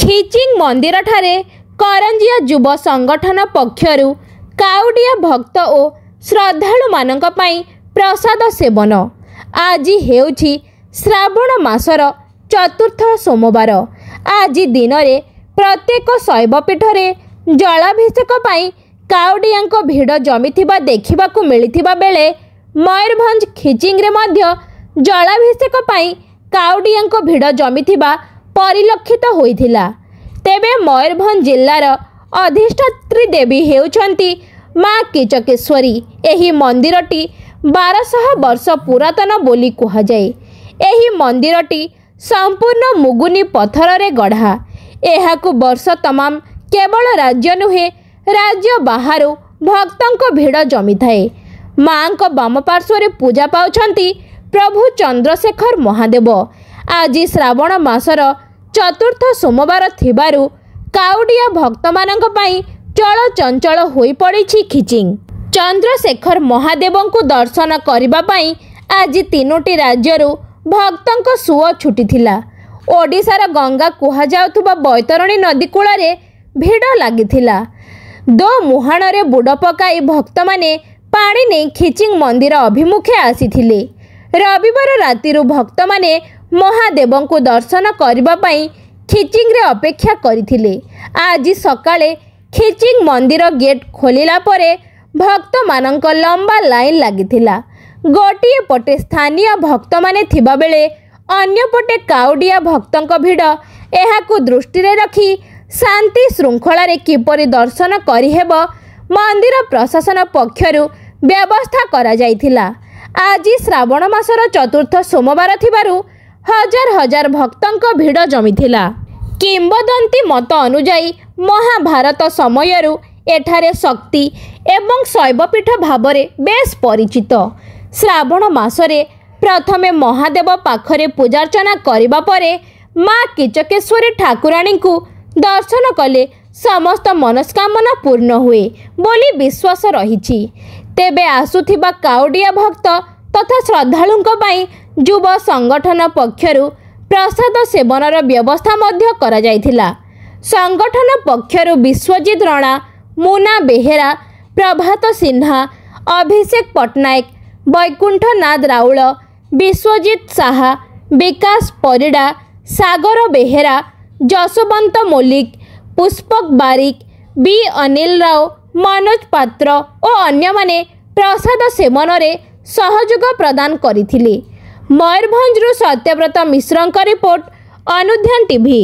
ଖିଚିଂ मंदिर ठारे करंजिया युव संगठन पक्षरु काउडिया भक्त ओ श्रद्धालु मानक पई प्रसाद सेवन। आज हेउछि श्रावण मासर चतुर्थ सोमवार। आज दिन में प्रत्येक शैवपीठरे जलाभिषेक पई काउडियांक भिड़ जमिथिबा देखिबाकू मिलिथिबा बेले मयूरभंज खिचिंगरे मध्य जलाभिषेक पई काउडियांक भिड़ जमिथिबा परिलक्षित होइथिला। तेबे मयूरभंज जिल्लार अधिष्ठात्री देवी हेउछंती माँ कीचकेश्वरी। एही मंदिरटी 1200 वर्ष पुरातन बोली कुहाजाए। एही मंदिरटी संपूर्ण मुगुनी पत्थर रे गढ़ा। एहाकू वर्ष तमाम केवल राज्य नुहे राज्य बाहरु भक्तों भिड़ जमी थाए। माँ को बाम पार्श्व पूजा पाउछंती प्रभु चंद्रशेखर महादेव। आज श्रावण मासर चतुर्थ सोमवार थिबारु काउडिया भक्त मानक पई चल चंचल होई पड़िछि खिचिंग। चंद्रशेखर महादेव को दर्शन करिबा पई आज तीनोटी राज्यरु भक्तों सुओ छुटीथिला। ओडिशार गंगा कुहा जाउथुबा बैतरणी नदी कूଳରେ भिड़ लागिथिला। दो मुहाणरे बुड़ पकाई भक्त माने पानी नहीं खिचिंग मंदिर अभिमुखे आसीथिले। रविवार रातिरु भक्त माने महादेव को दर्शन करिबा पई खिचिंग रे अपेक्षा करिथिले। आज सकाळे खिचिंग मंदिर गेट खोलिला परे भक्त मानक लंबा लाइन लागिथिला। गोटिए पटे स्थानीय भक्त माने थिबा बेले अन्य पटे काउडिया भक्तों भिड़ एहाकू दृष्टि रे रखी शांति श्रृंखला रे किपरि दर्शन करिहेब मंदिर प्रशासन पक्षरु व्यवस्था करा जाइथिला। आज श्रावण मासर चतुर्थ सोमवार थिबारु हजार हजार भक्तों भिड़ जमिथिला। किंबदंती मत अनुजाई महाभारत समयरु एठारे शक्ति एवं शैवपीठ भावरे बेस परिचित। श्रावण मासरे प्रथमे महादेव पाखरे पूजार्चना करिबा परे माँ कीचकेश्वरी ठाकुराणी को दर्शन कले समस्त मनस्कामना पूर्ण हुए बोली विश्वास रहिछि। तेबे आसुथिबा काउडिया भक्त तथा श्रद्धालुंक पई युव संगठन पक्षरु प्रसाद सेवनर व्यवस्था मध्य करा जाइथिला। संगठन पक्षरु विश्वजित राणा, मुना बेहेरा, प्रभात सिन्हा, अभिषेक पटनायक, वैकुंठनाथ राउल, विश्वजित साहा, विकास परिड़ा, सागर बेहेरा, जसवंत मल्लिक, पुष्पक बारिक, बी अनिल राव, मनोज पात्र और अन्य माने प्रसाद सेवन रे सहयोग प्रदान करिथिले। मयूरभंजरु सत्यव्रत मिश्रଙ୍କ रिपोर्ट अनुध्यान टीवी।